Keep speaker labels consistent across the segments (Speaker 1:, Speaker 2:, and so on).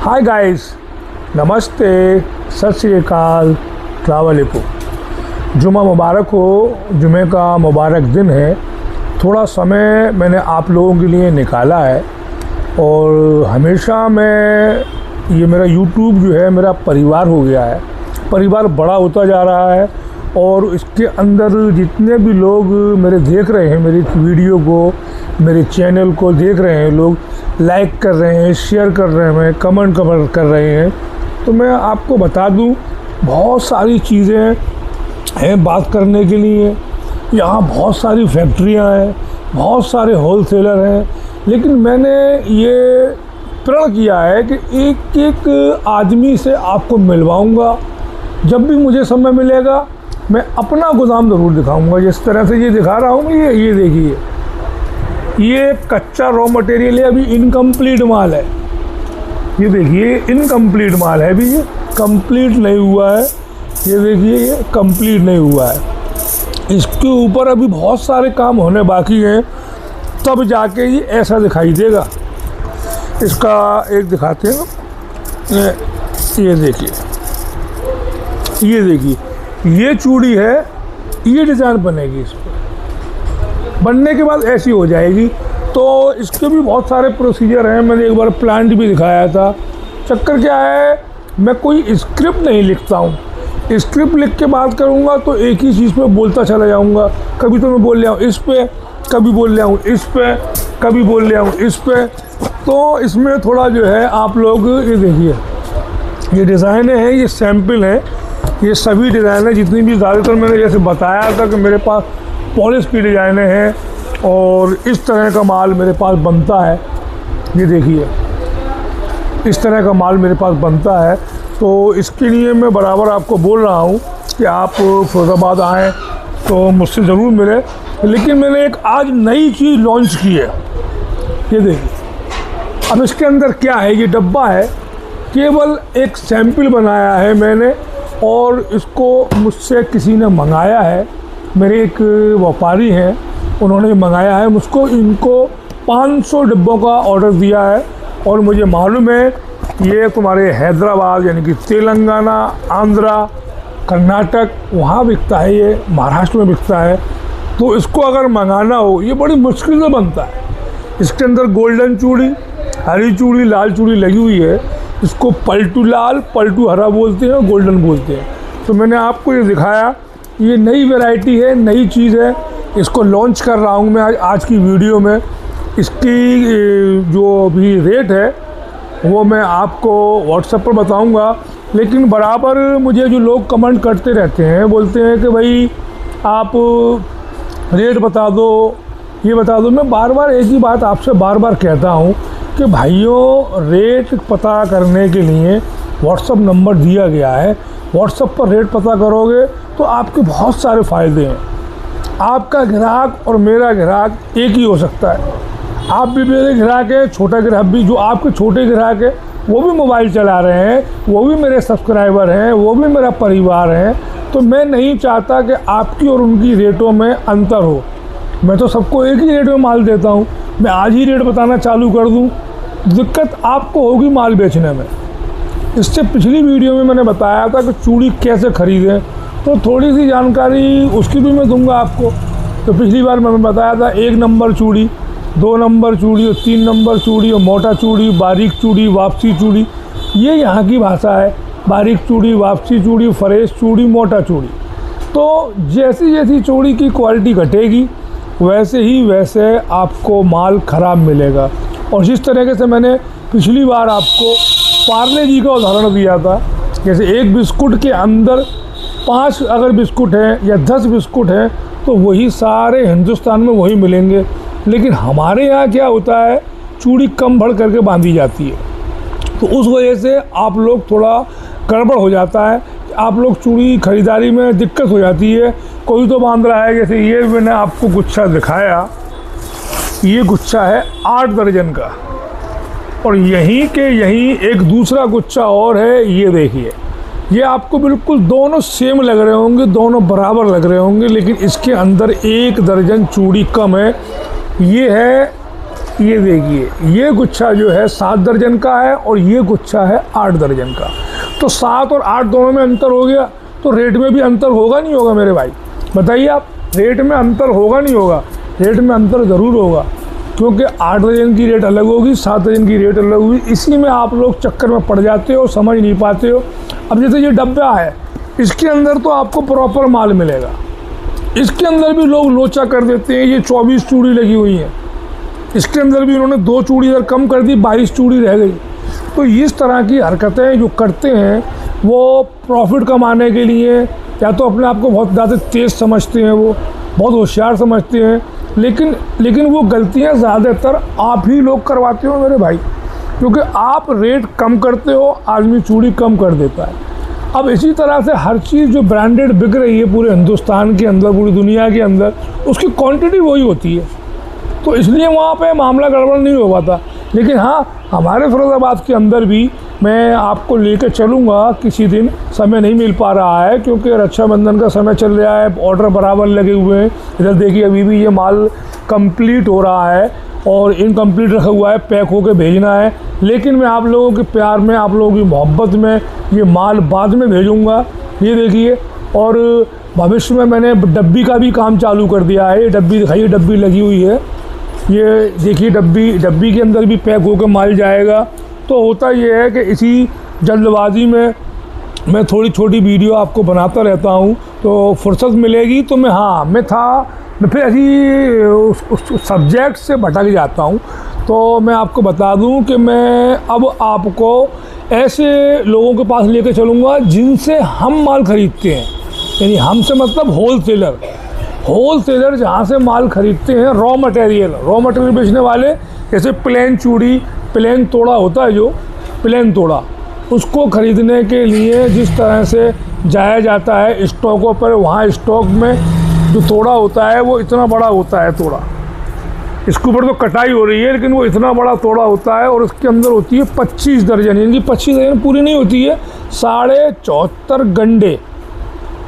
Speaker 1: Hi guys, नमस्ते, सत श्री अकाल, अस्सलाम वालेकुम। जुमा मुबारक हो। जुमे का मुबारक दिन है। थोड़ा समय मैंने आप लोगों के लिए निकाला है और हमेशा ये मेरा यूट्यूब जो है मेरा परिवार हो गया है। परिवार बड़ा होता जा रहा है और इसके अंदर जितने भी लोग मेरे देख रहे हैं, मेरी वीडियो को, मेरे चैनल को देख रहे हैं, लोग लाइक कर रहे हैं, शेयर कर रहे हैं, कमेंट कर रहे हैं, तो मैं आपको बता दूं, बहुत सारी चीज़ें हैं बात करने के लिए। यहाँ बहुत सारी फैक्ट्रियाँ हैं, बहुत सारे होलसेलर हैं, लेकिन मैंने ये प्रण किया है कि एक एक आदमी से आपको मिलवाऊंगा। जब भी मुझे समय मिलेगा मैं अपना गोदाम ज़रूर दिखाऊंगा। जिस तरह से ये दिखा रहा हूँ, ये देखिए, ये कच्चा रॉ मटेरियल है, अभी इनकम्प्लीट माल है। ये देखिए, इनकम्प्लीट माल है, अभी ये कंप्लीट नहीं हुआ है। ये देखिए, ये कंप्लीट नहीं हुआ है। इसके ऊपर अभी बहुत सारे काम होने बाकी हैं, तब जाके ये ऐसा दिखाई देगा। इसका एक दिखाते हैं, ये देखिए, ये चूड़ी है, ये डिज़ाइन बनेगी। इस पर बनने के बाद ऐसी हो जाएगी। तो इसके भी बहुत सारे प्रोसीजर हैं। मैंने एक बार प्लांट भी दिखाया था। चक्कर क्या है, मैं कोई स्क्रिप्ट नहीं लिखता हूँ। स्क्रिप्ट लिख के बात करूँगा तो एक ही चीज़ पे बोलता चला जाऊँगा। कभी तो मैं बोल रहा हूँ इस पे, कभी बोल रहा हूँ इस पे, कभी बोल रहा हूँ इस पे। तो इसमें थोड़ा जो है, आप लोग ये देखिए, ये डिज़ाइन है, ये सैम्पल है, ये सभी डिज़ाइन है जितनी भी। ज़्यादातर मैंने जैसे बताया था कि मेरे पास पॉलिश की डिज़ाइनें हैं और इस तरह का माल मेरे पास बनता है। ये देखिए, इस तरह का माल मेरे पास बनता है। तो इसके लिए मैं बराबर आपको बोल रहा हूँ कि आप फिरोज़ाबाद आएँ तो मुझसे ज़रूर मिले। लेकिन मैंने एक आज नई चीज़ लॉन्च की है। ये देखिए, अब इसके अंदर क्या है, ये डब्बा है, केवल एक सैंपल बनाया है मैंने और इसको मुझसे किसी ने मंगाया है। मेरे एक व्यापारी हैं, उन्होंने मंगाया है मुझको। इनको 500 डिब्बों का ऑर्डर दिया है और मुझे मालूम है ये तुम्हारे हैदराबाद यानी कि तेलंगाना, आंध्रा, कर्नाटक, वहाँ बिकता है, ये महाराष्ट्र में बिकता है। तो इसको अगर मंगाना हो, ये बड़ी मुश्किल से बनता है। इसके अंदर गोल्डन चूड़ी, हरी चूड़ी, लाल चूड़ी लगी हुई है। इसको पलटू लाल, पलटू हरा बोलते हैं और गोल्डन बोलते हैं। तो मैंने आपको ये दिखाया, ये नई वैरायटी है, नई चीज़ है। इसको लॉन्च कर रहा हूँ मैं आज की वीडियो में। इसकी जो भी रेट है वो मैं आपको व्हाट्सएप पर बताऊँगा। लेकिन बराबर मुझे जो लोग कमेंट करते रहते हैं, बोलते हैं कि भाई आप रेट बता दो, ये बता दो। मैं बार बार एक ही बात आपसे बार बार कहता हूँ कि भाइयों, रेट पता करने के लिए व्हाट्सएप नंबर दिया गया है। व्हाट्सएप पर रेट पता करोगे तो आपके बहुत सारे फ़ायदे हैं। आपका ग्राहक और मेरा ग्राहक एक ही हो सकता है। आप भी मेरे ग्राहक हैं, छोटा ग्राहक भी। जो आपके छोटे ग्राहक हैं वो भी मोबाइल चला रहे हैं, वो भी मेरे सब्सक्राइबर हैं, वो भी मेरा परिवार है। तो मैं नहीं चाहता कि आपकी और उनकी रेटों में अंतर हो। मैं तो सबको एक ही रेट में माल देता हूँ। मैं आज ही रेट बताना चालू कर दूँ, दिक्कत आपको होगी माल बेचने में। इससे पिछली वीडियो में मैंने बताया था कि चूड़ी कैसे ख़रीदें, तो थोड़ी सी जानकारी उसकी भी मैं दूंगा आपको। तो पिछली बार मैंने बताया था 1 नंबर चूड़ी, 2 नंबर चूड़ी और 3 नंबर चूड़ी और मोटा चूड़ी, बारीक चूड़ी, वापसी चूड़ी। ये यहाँ की भाषा है, बारीक चूड़ी, वापसी चूड़ी, फ्रेश चूड़ी, मोटा चूड़ी। तो जैसी जैसी चूड़ी की क्वालिटी घटेगी वैसे आपको माल ख़राब मिलेगा। और जिस तरीके से मैंने पिछली बार आपको पार्ले जी का उदाहरण दिया था, जैसे एक बिस्कुट के अंदर 5 अगर बिस्कुट हैं या 10 बिस्कुट हैं तो वही सारे हिंदुस्तान में वही मिलेंगे। लेकिन हमारे यहाँ क्या होता है, चूड़ी कम बढ़ करके बांधी जाती है। तो उस वजह से आप लोग थोड़ा गड़बड़ हो जाता है। आप लोग चूड़ी ख़रीदारी में दिक्कत हो जाती है। कोई तो बांध रहा है, जैसे ये मैंने आपको गुच्छा दिखाया, ये गुच्छा है 8 दर्जन का और यहीं के यहीं एक दूसरा गुच्छा और है। ये देखिए, ये आपको बिल्कुल दोनों सेम लग रहे होंगे, दोनों बराबर लग रहे होंगे, लेकिन इसके अंदर 1 दर्जन चूड़ी कम है। ये है ये देखिए, ये गुच्छा जो है 7 दर्जन का है और ये गुच्छा है 8 दर्जन का। तो 7 और 8 दोनों में अंतर हो गया, तो रेट में भी अंतर होगा नहीं होगा मेरे भाई? बताइए आप, रेट में अंतर होगा नहीं होगा? रेट में अंतर ज़रूर होगा, क्योंकि 8 दर्जन की रेट अलग होगी, 7 दर्जन की रेट अलग होगी। इसी में आप लोग चक्कर में पड़ जाते हो, समझ नहीं पाते हो। अब जैसे ये डब्बा है, इसके अंदर तो आपको प्रॉपर माल मिलेगा, इसके अंदर भी लोग लोचा कर देते हैं। ये 24 चूड़ी लगी हुई है, इसके अंदर भी उन्होंने 2 चूड़ी इधर कम कर दी, 22 चूड़ी रह गई। तो इस तरह की हरकतें जो करते हैं वो प्रॉफिट कमाने के लिए, या तो अपने आप को बहुत ज़्यादा तेज़ समझते हैं, वो बहुत होशियार समझते हैं, लेकिन वो गलतियां ज़्यादातर आप ही लोग करवाते हो मेरे भाई, क्योंकि आप रेट कम करते हो, आदमी चूड़ी कम कर देता है। अब इसी तरह से हर चीज़ जो ब्रांडेड बिक रही है पूरे हिंदुस्तान के अंदर, पूरी दुनिया के अंदर, उसकी क्वांटिटी वही होती है, तो इसलिए वहाँ पे मामला गड़बड़ नहीं हो पाता। लेकिन हाँ, हमारे फिरोज़ाबाद के अंदर भी मैं आपको लेकर चलूँगा किसी दिन, समय नहीं मिल पा रहा है क्योंकि रक्षाबंधन का समय चल रहा है, ऑर्डर बराबर लगे हुए हैं। इधर देखिए अभी भी ये माल कंप्लीट हो रहा है और इनकम्प्लीट रखा हुआ है, पैक होकर भेजना है। लेकिन मैं आप लोगों के प्यार में, आप लोगों की मोहब्बत में ये माल बाद में भेजूँगा। ये देखिए, और भविष्य में मैंने डब्बी का भी काम चालू कर दिया है। ये डब्बी दिखाइए, डब्बी लगी हुई है, ये देखिए डब्बी के अंदर भी पैक होकर माल जाएगा। तो होता ये है कि इसी जल्दबाजी में मैं थोड़ी छोटी वीडियो आपको बनाता रहता हूँ, तो फुर्सत मिलेगी तो मैं फिर ऐसी उस सब्जेक्ट से भटक जाता हूँ। तो मैं आपको बता दूँ कि मैं अब आपको ऐसे लोगों के पास लेकर चलूँगा जिनसे हम माल ख़रीदते हैं, यानी हमसे मतलब होलसेलर जहाँ से माल ख़रीदते हैं, रॉ मटेरियल बेचने वाले। जैसे प्लेन चूड़ी, प्लेन तोड़ा होता है, जो प्लेन तोड़ा, उसको ख़रीदने के लिए जिस तरह से जाया जाता है स्टॉकों पर, वहाँ स्टॉक में जो तोड़ा होता है वो इतना बड़ा होता है तोड़ा। इसके ऊपर तो कटाई हो रही है, लेकिन वो इतना बड़ा तोड़ा होता है और उसके अंदर होती है 25 दर्जन, यानी कि 25 दर्जन पूरी नहीं होती है, 74.5 गंडे,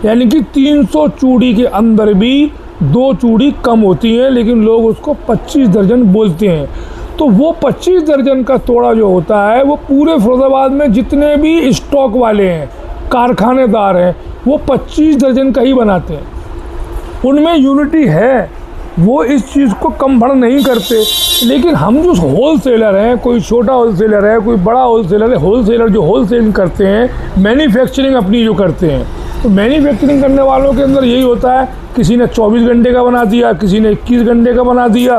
Speaker 1: यानी कि 300 चूड़ी के अंदर भी 2 चूड़ी कम होती हैं, लेकिन लोग उसको 25 दर्जन बोलते हैं। तो वो 25 दर्जन का तोड़ा जो होता है वो पूरे फिरोज़ाबाद में जितने भी स्टॉक वाले हैं, कारखानेदार हैं, वो 25 दर्जन का ही बनाते हैं। उनमें यूनिटी है, वो इस चीज़ को कम बढ़ नहीं करते। लेकिन हम जो होलसेलर हैं, कोई छोटा होलसेलर है, कोई बड़ा होलसेलर है, होलसेलर जो होलसेलिंग करते हैं, मैन्युफैक्चरिंग अपनी जो करते हैं, तो मैन्युफैक्चरिंग करने वालों के अंदर यही होता है, किसी ने 24 घंटे का बना दिया, किसी ने 21 घंटे का बना दिया,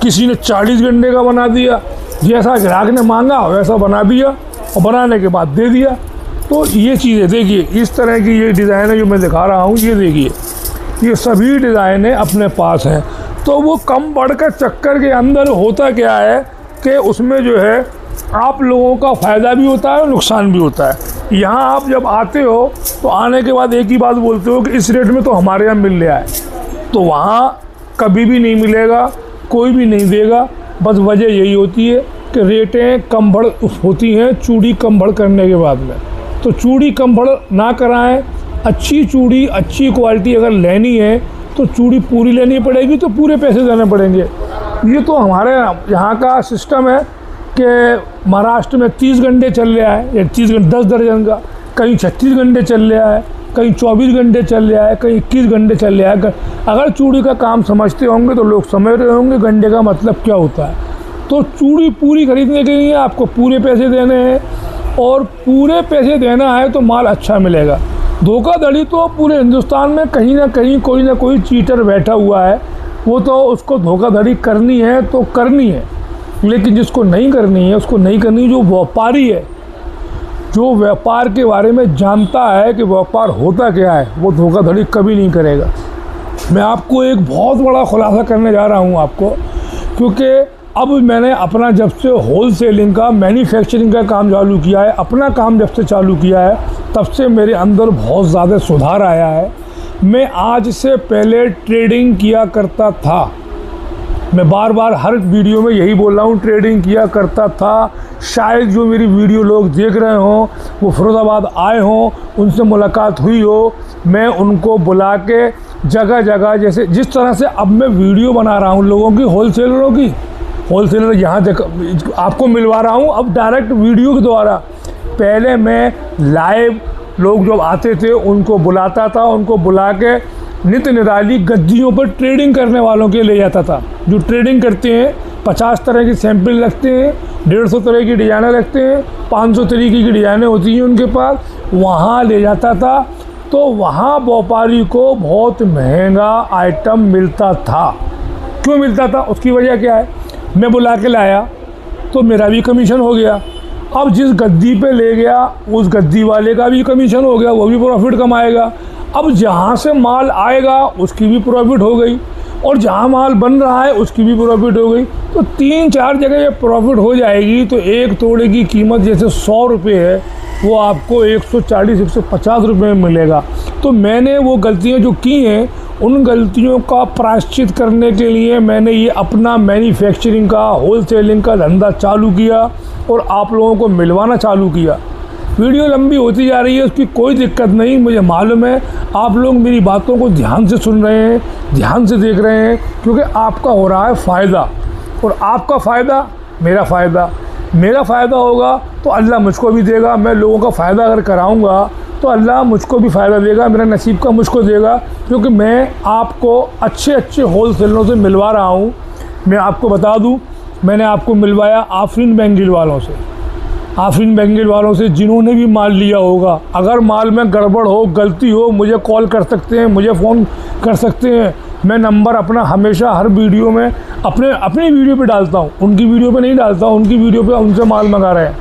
Speaker 1: किसी ने 40 घंटे का बना दिया, जैसा ग्राहक ने मांगा वैसा बना दिया और बनाने के बाद दे दिया। तो ये चीज़ें देखिए, इस तरह की ये डिज़ाइन है जो मैं दिखा रहा हूँ, ये देखिए, ये सभी डिज़ाइनें अपने पास हैं। तो वो कम बढ़कर चक्कर के अंदर होता क्या है कि उसमें जो है आप लोगों का फ़ायदा भी होता है और नुकसान भी होता है। यहाँ आप जब आते हो तो आने के बाद एक ही बात बोलते हो कि इस रेट में तो हमारे यहाँ मिल रहा है, तो वहाँ कभी भी नहीं मिलेगा, कोई भी नहीं देगा। बस वजह यही होती है कि रेटें कम बढ़ होती हैं चूड़ी कम बढ़ करने के बाद में। तो चूड़ी कम बढ़ ना कराएं, अच्छी चूड़ी, अच्छी क्वालिटी अगर लेनी है तो चूड़ी पूरी लेनी पड़ेगी, तो पूरे पैसे देने पड़ेंगे। ये तो हमारे यहाँ का सिस्टम है कि महाराष्ट्र में 30 घंटे चल रहा है, या 30 घंटे 10 दर्जन का, कहीं 36 घंटे चल रहा है, कहीं 24 घंटे चल रहा है, कहीं 21 घंटे चल रहा है। अगर चूड़ी का काम समझते होंगे तो लोग समझ रहे होंगे घंटे का मतलब क्या होता है। तो चूड़ी पूरी खरीदने के लिए आपको पूरे पैसे देने हैं, और पूरे पैसे देना है तो माल अच्छा मिलेगा। धोखाधड़ी तो पूरे हिंदुस्तान में कहीं ना कहीं कोई ना कोई चीटर बैठा हुआ है, वो तो उसको धोखाधड़ी करनी है तो करनी है, लेकिन जिसको नहीं करनी है उसको नहीं करनी। जो व्यापारी है, जो व्यापार के बारे में जानता है कि व्यापार होता क्या है, वो धोखाधड़ी कभी नहीं करेगा। मैं आपको एक बहुत बड़ा खुलासा करने जा रहा हूँ आपको, क्योंकि अब मैंने अपना जब से होलसेलिंग का, मैन्युफैक्चरिंग का काम चालू किया है, अपना काम जब से चालू किया है, तब से मेरे अंदर बहुत ज़्यादा सुधार आया है। मैं आज से पहले ट्रेडिंग किया करता था, मैं बार बार हर वीडियो में यही बोल रहा हूँ, ट्रेडिंग किया करता था। शायद जो मेरी वीडियो लोग देख रहे हों वो फिरोज़ाबाद आए हों, उनसे मुलाकात हुई हो, मैं उनको बुला के जगह जगह, जैसे जिस तरह से अब मैं वीडियो बना रहा हूँ लोगों की, होलसेलर यहाँ तक आपको मिलवा रहा हूँ अब डायरेक्ट वीडियो के द्वारा। पहले मैं लाइव लोग जो आते थे उनको बुलाता था, उनको बुला के नित निराली गद्दियों पर ट्रेडिंग करने वालों के ले जाता था। जो ट्रेडिंग करते हैं 50 तरह की सैंपल रखते हैं, 150 तरह की डिज़ाइनें रखते हैं, 500 तरीके की डिज़ाइनें होती हैं उनके पास, वहाँ ले जाता था। तो वहाँ व्यापारी को बहुत महंगा आइटम मिलता था। क्यों मिलता था? उसकी वजह क्या है? मैं बुला के लाया तो मेरा भी कमीशन हो गया। अब जिस गद्दी पे ले गया उस गद्दी वाले का भी कमीशन हो गया, वो भी प्रॉफिट कमाएगा। अब जहाँ से माल आएगा उसकी भी प्रॉफिट हो गई, और जहाँ माल बन रहा है उसकी भी प्रॉफिट हो गई। तो 3-4 जगह ये प्रॉफिट हो जाएगी। तो एक तोड़े की कीमत जैसे 100 रुपये है, वो आपको 140-150 रुपये में मिलेगा। तो मैंने वो गलतियाँ जो की हैं, उन गलतियों का प्रायश्चित करने के लिए मैंने ये अपना मैन्युफैक्चरिंग का, होलसेलिंग का धंधा चालू किया और आप लोगों को मिलवाना चालू किया। वीडियो लंबी होती जा रही है, उसकी कोई दिक्कत नहीं, मुझे मालूम है आप लोग मेरी बातों को ध्यान से सुन रहे हैं, ध्यान से देख रहे हैं, क्योंकि आपका हो रहा है फ़ायदा, और आपका फ़ायदा मेरा फ़ायदा। मेरा फ़ायदा होगा तो अल्लाह मुझको भी देगा। मैं लोगों का फ़ायदा अगर कराऊंगा तो अल्लाह मुझको भी फ़ायदा देगा, मेरा नसीब का मुझको देगा, क्योंकि मैं आपको अच्छे अच्छे होलसेलरों से मिलवा रहा हूँ। मैं आपको बता दूँ, मैंने आपको मिलवाया आफरीन बैंगल वालों से, आफरीन बैंगल वालों से जिन्होंने भी माल लिया होगा। अगर माल में गड़बड़ हो, गलती हो, मुझे कॉल कर सकते हैं, मुझे फ़ोन कर सकते हैं। मैं नंबर अपना हमेशा हर वीडियो में अपनी वीडियो पे डालता हूँ, उनकी वीडियो पे नहीं डालता हूँ। उनकी वीडियो पे उनसे माल मंगा रहे हैं,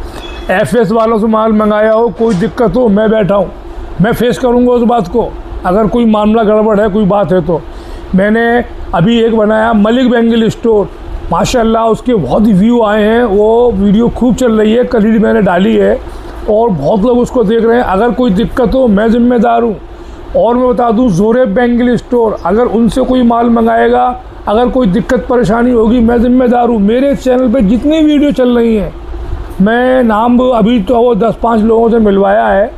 Speaker 1: एफएस वालों से माल मंगाया हो, कोई दिक्कत हो, मैं बैठा हूँ, मैं फेस करूँगा उस बात को। अगर कोई मामला गड़बड़ है, कोई बात है तो। मैंने अभी एक बनाया मलिक बैंगल स्टोर, माशाल्लाह उसके बहुत व्यू आए हैं, वो वीडियो खूब चल रही है, कल ही मैंने डाली है और बहुत लोग उसको देख रहे हैं। अगर कोई दिक्कत हो मैं ज़िम्मेदार हूँ। और मैं बता दूँ ज़ोरेब बैंगल स्टोर, अगर उनसे कोई माल मंगाएगा, अगर कोई दिक्कत परेशानी होगी, मैं ज़िम्मेदार हूँ। मेरे चैनल पे जितनी वीडियो चल रही हैं, मैं नाम अभी तो 10-5 लोगों से मिलवाया है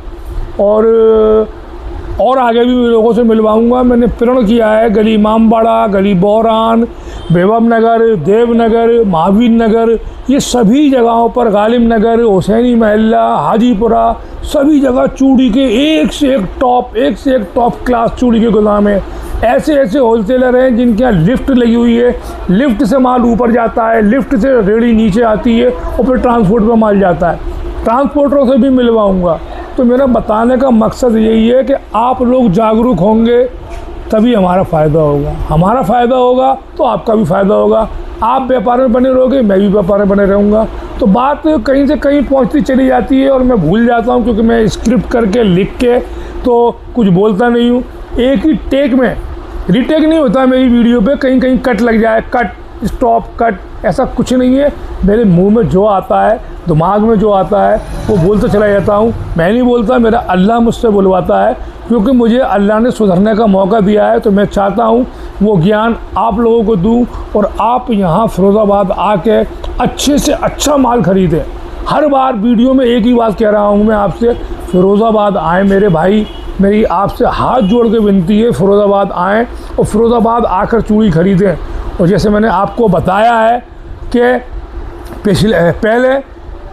Speaker 1: और आगे भी लोगों से मिलवाऊंगा। मैंने प्रण किया है गली इमामबाड़ा, गली बोरान, बेगम नगर, देवनगर, महावीर नगर, ये सभी जगहों पर, गालिब नगर, हुसैनी महल्ला, हाजीपुरा, सभी जगह चूड़ी के एक से एक टॉप क्लास चूड़ी के गोदाम है। ऐसे ऐसे होलसेलर हैं जिनके यहाँ लिफ्ट लगी हुई है, लिफ्ट से माल ऊपर जाता है, लिफ्ट से रेडी नीचे आती है और फिर ट्रांसपोर्ट पर माल जाता है। ट्रांसपोर्टरों से भी मिलवाऊंगा। तो मेरा बताने का मकसद यही है कि आप लोग जागरूक होंगे तभी हमारा फ़ायदा होगा, हमारा फ़ायदा होगा तो आपका भी फ़ायदा होगा। आप व्यापार में बने रहोगे, मैं भी व्यापार में बने रहूँगा। तो बात कहीं से कहीं पहुँचती चली जाती है और मैं भूल जाता हूँ, क्योंकि मैं स्क्रिप्ट करके लिख के तो कुछ बोलता नहीं हूँ। एक ही टेक में रीटेक नहीं होता मेरी वीडियो पे, कहीं कहीं कट लग जाए, कट स्टॉप कट, ऐसा कुछ नहीं है। मेरे मुंह में जो आता है, दिमाग में जो आता है, वो बोलते चला जाता हूँ। मैं नहीं बोलता, मेरा अल्लाह मुझसे बुलवाता है, क्योंकि मुझे अल्लाह ने सुधरने का मौका दिया है। तो मैं चाहता हूँ वो ज्ञान आप लोगों को दूँ और आप यहाँ फिरोज़ाबाद आके अच्छे से अच्छा माल ख़रीदें। हर बार वीडियो में एक ही बात कह रहा हूँ मैं आपसे, फिरोज़ाबाद आए मेरे भाई, मेरी आपसे हाथ जोड़ के विनती है, फिरोज़ाबाद आएँ और फिरोज़ाबाद आकर चूड़ी ख़रीदें। और जैसे मैंने आपको बताया है कि पहले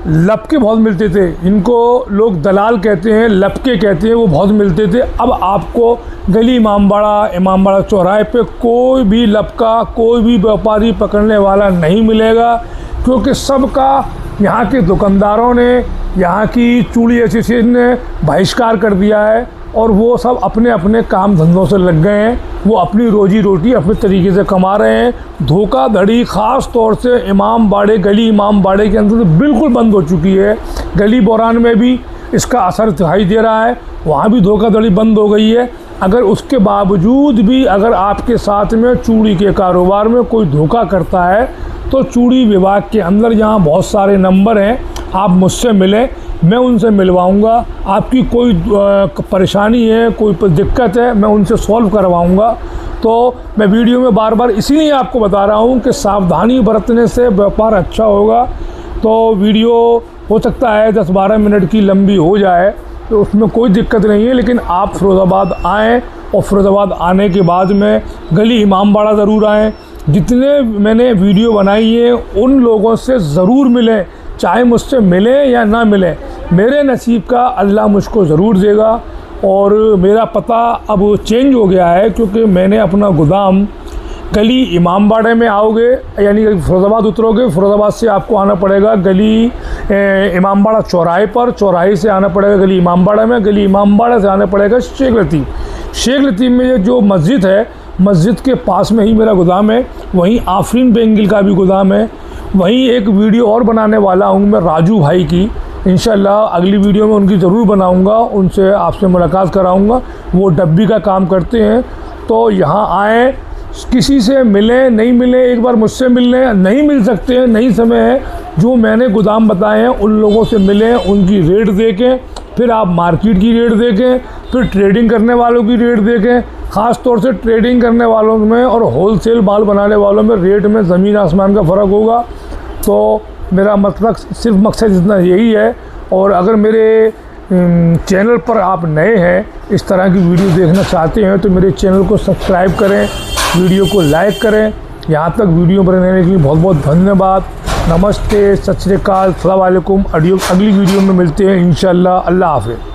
Speaker 1: लपके बहुत मिलते थे, इनको लोग दलाल कहते हैं, लपके कहते हैं, वो बहुत मिलते थे। अब आपको गली इमामबाड़ा चौराहे पे कोई भी लपका, कोई भी व्यापारी पकड़ने वाला नहीं मिलेगा, क्योंकि सबका यहाँ के दुकानदारों ने, यहाँ की चूड़ी एसोसिएशन ने बहिष्कार कर दिया है और वो सब अपने अपने काम धंधों से लग गए हैं। वो अपनी रोजी रोटी अपने तरीके से कमा रहे हैं। धोखाधड़ी ख़ास तौर से गली इमामबाड़े के अंदर तो बिल्कुल बंद हो चुकी है। गली बोरान में भी इसका असर दिखाई दे रहा है, वहाँ भी धोखाधड़ी बंद हो गई है। अगर उसके बावजूद भी अगर आपके साथ में चूड़ी के कारोबार में कोई धोखा करता है, तो चूड़ी विभाग के अंदर जहाँ बहुत सारे नंबर हैं, आप मुझसे मिलें, मैं उनसे मिलवाऊंगा। आपकी कोई परेशानी है, कोई दिक्कत है, मैं उनसे सॉल्व करवाऊंगा। तो मैं वीडियो में बार बार इसीलिए आपको बता रहा हूं कि सावधानी बरतने से व्यापार अच्छा होगा। तो वीडियो हो सकता है 10-12 मिनट की लंबी हो जाए, तो उसमें कोई दिक्कत नहीं है, लेकिन आप फिरोज़ाबाद आएँ और फिरोज़ाबाद आने के बाद में गली इमामबाड़ा ज़रूर आएँ। जितने मैंने वीडियो बनाई है उन लोगों से ज़रूर मिलें, चाहे मुझसे मिलें या ना मिलें, मेरे नसीब का अल्लाह मुझको ज़रूर देगा। और मेरा पता अब चेंज हो गया है, क्योंकि मैंने अपना गोदाम गली इमामबाड़े में आओगे, यानी फिरोज़ाबाद उतरोगे, फिरोज़ाबाद से आपको आना पड़ेगा गली इमामबाड़ा चौराहे पर, चौराहे से आना पड़ेगा गली इमामबाड़ा में, गली इमामबाड़ा से आना पड़ेगा शेख लतीफ़। शेख लतीफ़ में ये जो मस्जिद है, मस्जिद के पास में ही मेरा गोदाम है। वहीं आफरीन बेंगिल का भी गोदाम है। वहीं एक वीडियो और बनाने वाला हूँ मैं राजू भाई की, इंशाल्लाह अगली वीडियो में उनकी ज़रूर बनाऊँगा, उनसे आपसे मुलाकात कराऊँगा। वो डब्बी का काम करते हैं, तो यहाँ आएँ, किसी से मिलें, नहीं मिलें, एक बार मुझसे मिल लें, नहीं मिल सकते हैं, नहीं समय है, जो मैंने गोदाम बताए हैं उन लोगों से मिलें, उनकी रेट देखें, फिर आप मार्केट की रेट देखें, फिर ट्रेडिंग करने वालों की रेट देखें। ख़ास तौर से ट्रेडिंग करने वालों में और होलसेल माल बनाने वालों में रेट में ज़मीन आसमान का फ़र्क होगा। तो मेरा मतलब सिर्फ मकसद इतना यही है। और अगर मेरे चैनल पर आप नए हैं, इस तरह की वीडियो देखना चाहते हैं, तो मेरे चैनल को सब्सक्राइब करें, वीडियो को लाइक करें। यहाँ तक वीडियो बनाने के लिए बहुत बहुत धन्यवाद। नमस्ते, सत श्री अकाल, अस्सलाम वालेकुम। अगली वीडियो में मिलते हैं इंशाअल्लाह। अल्लाह हाफ़िज़।